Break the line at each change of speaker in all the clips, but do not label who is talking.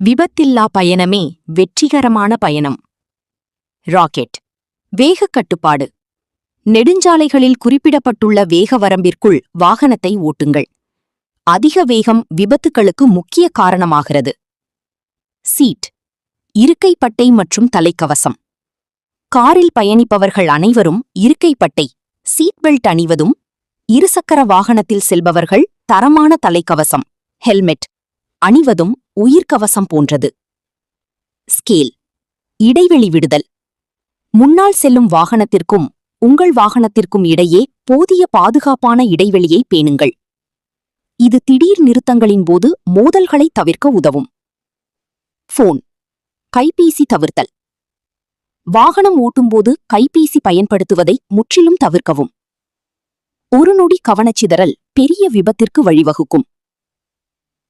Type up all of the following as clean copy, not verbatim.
விபத்தில்லா பயணமே வெற்றிகரமான பயணம். ராக்கெட். வேகக் கட்டுப்பாடு. நெடுஞ்சாலைகளில் குறிப்பிடப்பட்டுள்ள வேக வரம்பிற்குள் வாகனத்தை ஓட்டுங்கள். அதிக வேகம் விபத்துகளுக்கு முக்கிய காரணமாகிறது. சீட். இருக்கைப்பட்டை மற்றும் தலைக்கவசம். காரில் பயணிப்பவர்கள் அனைவரும் இருக்கைப்பட்டை சீட் பெல்ட் அணிவதும், இருசக்கர வாகனத்தில் செல்பவர்கள் தரமான தலைக்கவசம் ஹெல்மெட் அணிவதும் உயிர்க்கவசம் போன்றது. ஸ்கேல். இடைவெளி விடுதல். முன்னால் செல்லும் வாகனத்திற்கும் உங்கள் வாகனத்திற்கும் இடையே போதிய பாதுகாப்பான இடைவெளியை பேணுங்கள். இது திடீர் நிறுத்தங்களின் போது மோதல்களை தவிர்க்க உதவும். போன். கைபேசி தவிர்த்தல். வாகனம் ஓட்டும்போது கைபேசி பயன்படுத்துவதை முற்றிலும் தவிர்க்கவும். ஒரு நொடி கவனச்சிதறல் பெரிய விபத்திற்கு வழிவகுக்கும்.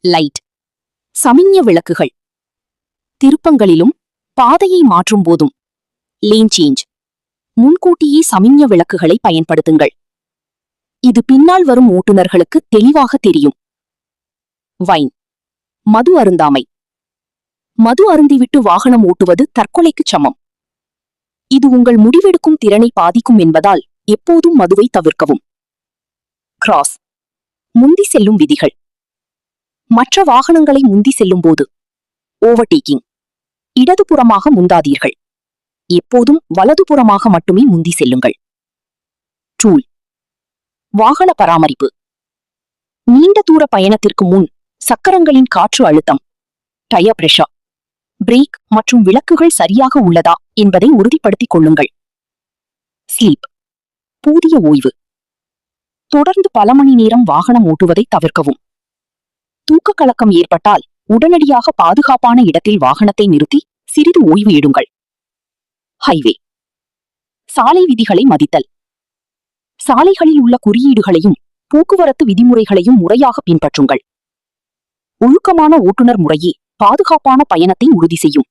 லைட். சமிஞ்ஞ விளக்குகள். திருப்பங்களிலும் பாதையை மாற்றும் போதும் லேன் சேஞ்ச் முன்கூட்டியே சமிஞ்ஞ விளக்குகளை பயன்படுத்துங்கள். இது பின்னால் வரும் ஓட்டுநர்களுக்கு தெளிவாக தெரியும். வைன். மது அருந்தாமை. மது அருந்திவிட்டு வாகனம் ஓட்டுவது தற்கொலைக்குச் சமம். இது உங்கள் முடிவெடுக்கும் திறனை பாதிக்கும் என்பதால் எப்போதும் மதுவை தவிர்க்கவும். கிராஸ். முந்தி செல்லும் விதிகள். மற்ற வாகனங்களை முந்தி செல்லும்போது ஓவர்டேக்கிங். இடதுபுறமாக முந்தாதீர்கள். எப்போதும் வலதுபுறமாக மட்டுமே முந்தி செல்லுங்கள். டூல். வாகன பராமரிப்பு. நீண்ட தூர பயணத்திற்கு முன் சக்கரங்களின் காற்று அழுத்தம், டயர் பிரஷர், பிரேக் மற்றும் விளக்குகள் சரியாக உள்ளதா என்பதை உறுதிப்படுத்திக் கொள்ளுங்கள். ஸ்லீப். போதிய ஓய்வு. தொடர்ந்து பல மணி நேரம் வாகனம் ஓட்டுவதை தவிர்க்கவும். தூக்க கலக்கம் ஏற்பட்டால் உடனடியாக பாதுகாப்பான இடத்தில் வாகனத்தை நிறுத்தி சிறிது ஓய்வு எடுங்கள். ஹைவே. சாலை விதிகளை மதித்தல். சாலைகளில் உள்ள குறியீடுகளையும் போக்குவரத்து விதிமுறைகளையும் முறையாக பின்பற்றுங்கள். ஒழுக்கமான ஓட்டுநர் முறையே பாதுகாப்பான பயணத்தை உறுதி செய்யும்.